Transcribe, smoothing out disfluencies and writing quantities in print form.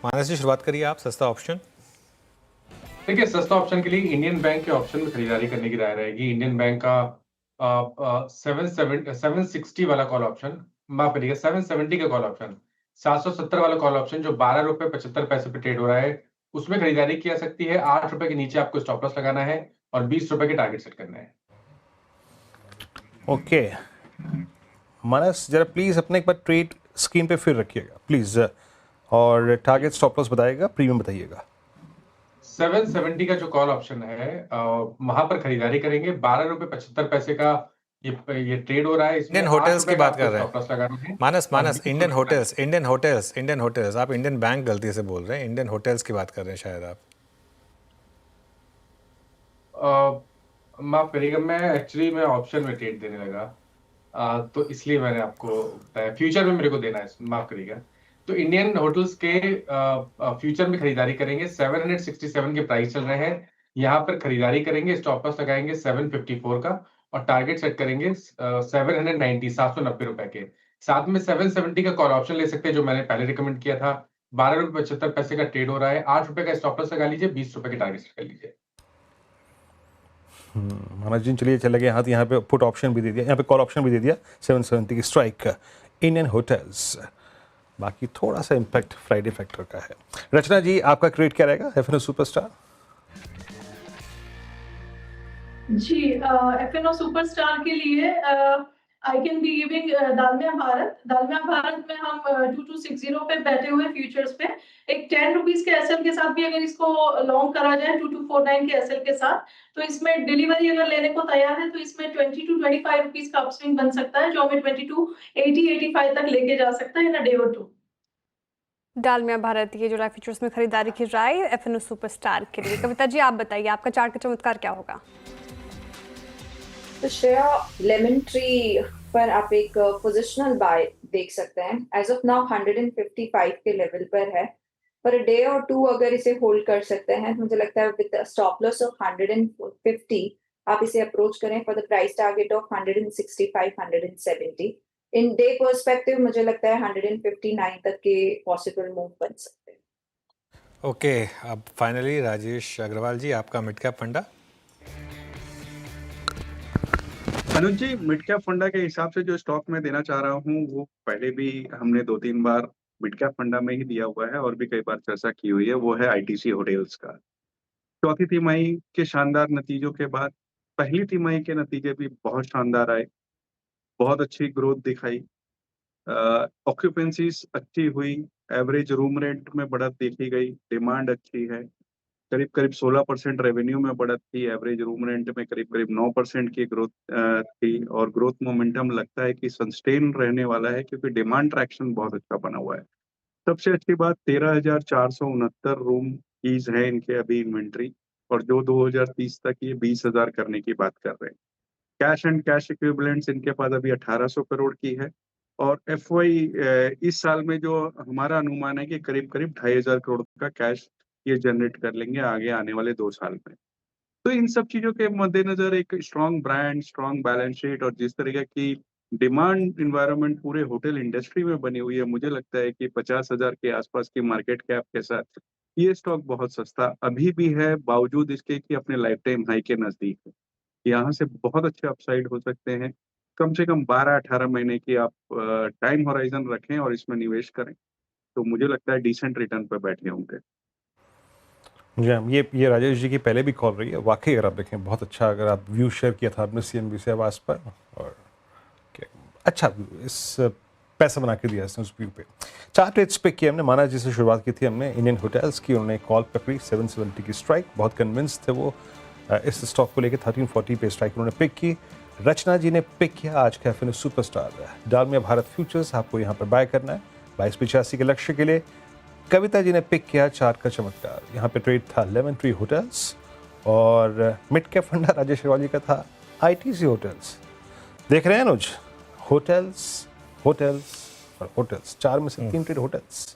मानस जी शुरुआत करिए आप, सस्ता ऑप्शन। देखिए, सस्ता ऑप्शन के लिए इंडियन बैंक के ऑप्शन में खरीदारी करने की राय रहेगी। इंडियन बैंक का 760 वाला कॉल ऑप्शन, माफ करिएगा 770 का कॉल ऑप्शन, 770 वाला कॉल ऑप्शन जो 12 रुपए 75 पैसे पे ट्रेड हो रहा है, उसमें खरीदारी की जा सकती है। 8 रुपए के नीचे आपको स्टॉप लॉस लगाना है और 20 रुपए के टारगेट सेट करना है। ओके मानस, जरा प्लीज अपने एक बार ट्रेड स्क्रीन पे फिर रखिएगा प्लीज, और टारगेट स्टॉप लॉस बताइएगा, प्रीमियम बताइएगा। 770 का जो कॉल ऑप्शन है, वहां पर खरीदारी करेंगे। 12 रुपए 75 पैसे का ये ट्रेड हो रहा है। इसमें इंडियन 8 होटल्स की रुपए का बात कर आपको रहे स्टॉप हैं लॉस लगाना है मानस। और मानस 20 इंडियन रुपए का hotels, Indian hotels, Indian hotels. आप इंडियन बैंक गलती से बोल रहे हैं, इंडियन होटल्स की बात कर रहे हैं शायद आप। माफ करिएगा, मैं ऑप्शन में ट्रेड देने लगा, तो इसलिए मैंने आपको बताया। फ्यूचर में मेरे को देना है, माफ करिएगा। तो इंडियन होटल्स के फ्यूचर में खरीदारी करेंगे। 767 के प्राइस चल रहे हैं, यहाँ पर खरीदारी करेंगे। स्टॉप लॉस लगाएंगे 754 का और टारगेट सेट करेंगे 790 रुपए के। साथ में 770 का कॉल ऑप्शन ले सकते हैं, जो मैंने पहले रिकमेंड किया था। 12 रुपए 75 पैसे का ट्रेड हो रहा है। 8 रुपए का स्टॉप लॉस लगा लीजिए, 20 रुपए के टारगेट सेट कर लीजिए। मनोज जी चलिए चले गए हाथ, यहाँ पे पुट ऑप्शन भी दे दिया, यहाँ पे कॉल ऑप्शन भी दे दिया 770 की स्ट्राइक इंडियन होटल्स। बाकी थोड़ा सा इम्पैक्ट फ्राइडे फैक्टर का है। रचना जी आपका क्रेडिट क्या रहेगा एफएनओ सुपरस्टार? जी, एफएनओ सुपरस्टार के लिए I can be giving Dalmia Bharat. Dalmia Bharat में हम 2260 पे बैठे हुए फ्यूचर्स पे एक 10 रुपीज के एसएल के साथ भी अगर इसको लॉन्ग करा जाए 2249 के एसएल के साथ, तो इसमें डिलीवरी अगर लेने को तैयार है तो इसमें 20 to 25 रुपीज का अपस्विंग बन सकता है, जो हमें 2280-85 तक लेके जा सकता है इन अ डे और टू। डालमिया भारत ये जुलाई फ्यूचर्स में खरीदारी की राय एफएनओ सुपरस्टार के लिए। कविता जी आप बताइए, आपका चार्ट का चमत्कार क्या होगा? तो श्रेया, लेमन ट्री पर आप एक पोजिशनल बाय देख सकते हैं। एज ऑफ नाउ 155 के लेवल पर है, पर डे और टू अगर इसे होल्ड कर सकते हैं, मुझे लगता है विद स्टॉप लॉस ऑफ 150 आप इसे अप्रोच करें for the price target of 165-170। In day perspective मुझे लगता है 159 तक के पॉसिबल मूव बन सकते हैं। ओके अब फाइनली राजेश अग्रवाल जी आपका मिड कैप फंडा। अनुज जी, मिड कैप फंडा के हिसाब से जो स्टॉक मैं देना चाह रहा हूँ वो पहले भी हमने 2-3 बार मिड कैप फंडा में ही दिया हुआ है और भी कई बार चर्चा की हुई है। वो है आईटीसी होटल्स का। चौथी तिमाही के शानदार नतीजों के बाद पहली तिमाही के नतीजे भी बहुत शानदार आए, बहुत अच्छी ग्रोथ दिखाई, ऑक्यूपेंसीज अच्छी हुई, एवरेज रूम रेंट में बढ़त देखी गई, डिमांड अच्छी है, करीब करीब 16% रेवेन्यू में बढ़त थी, एवरेज रूम रेंट में करीब करीब 9% की ग्रोथ थी और ग्रोथ मोमेंटम लगता है कि सस्टेन रहने वाला है क्योंकि डिमांड ट्रैक्शन बहुत अच्छा बना हुआ है। सबसे अच्छी बात 13,469 रूम कीज है इनके अभी इन्वेंट्री, और जो 2030 तक ये 20,000 करने की बात कर रहे हैं। कैश एंड कैश इक्विवेलेंट्स इनके पास अभी 1800 करोड़ की है और एफवाई इस साल में जो हमारा अनुमान है कि करीब करीब 2,500 करोड़ का कैश ये जनरेट कर लेंगे आगे आने वाले 2 साल में। तो इन सब चीजों के मद्देनजर एक strong brand, strong balance sheet और जिस तरीके की डिमांड इन्वायरमेंट पूरे होटल इंडस्ट्री में बनी हुई है, मुझे लगता है कि 50,000 के आसपास की मार्केट कैप के साथ ये स्टॉक बहुत सस्ता अभी भी है, बावजूद इसके कि अपने लाइफ टाइम हाई के नजदीक है। यहाँ से बहुत अच्छे अपसाइड हो सकते हैं। कम से कम 12-18 महीने की आप टाइम होराइजन रखें और इसमें निवेश करें, तो मुझे लगता है डिसेंट रिटर्न पर बैठे होंगे। जी हाँ, ये राजेश जी की पहले भी कॉल रही है। वाकई अगर आप देखें बहुत अच्छा, अगर आप व्यू शेयर किया था आपने सीएनबी से आवाज़ पर, और अच्छा इस पैसा बना के दिया इसने उस व्यू पे। 4 ट्रेड्स पे किए हमने। माना जी से शुरुआत की थी हमने इंडियन होटल्स की, उन्होंने कॉल पकड़ी 770 की स्ट्राइक, बहुत कन्विंस थे वो इस स्टॉक को लेकर। 1340 पे स्ट्राइक उन्होंने पिक की। रचना जी ने पिक किया आज का FNO superstar Dalmia Bharat futures, आपको यहाँ पर बाय करना है 2285 के लक्ष्य के लिए। कविता जी ने पिक किया चार्ट का चमत्कार, यहाँ पे ट्रेड था लेमन ट्री होटल्स, और मिड कैप फंडा राजेश अग्रवाल जी का था आईटीसी होटल्स। देख रहे हैं अनुज, होटल्स होटल्स और होटल्स, 4 में से 3 ट्रेड होटल्स।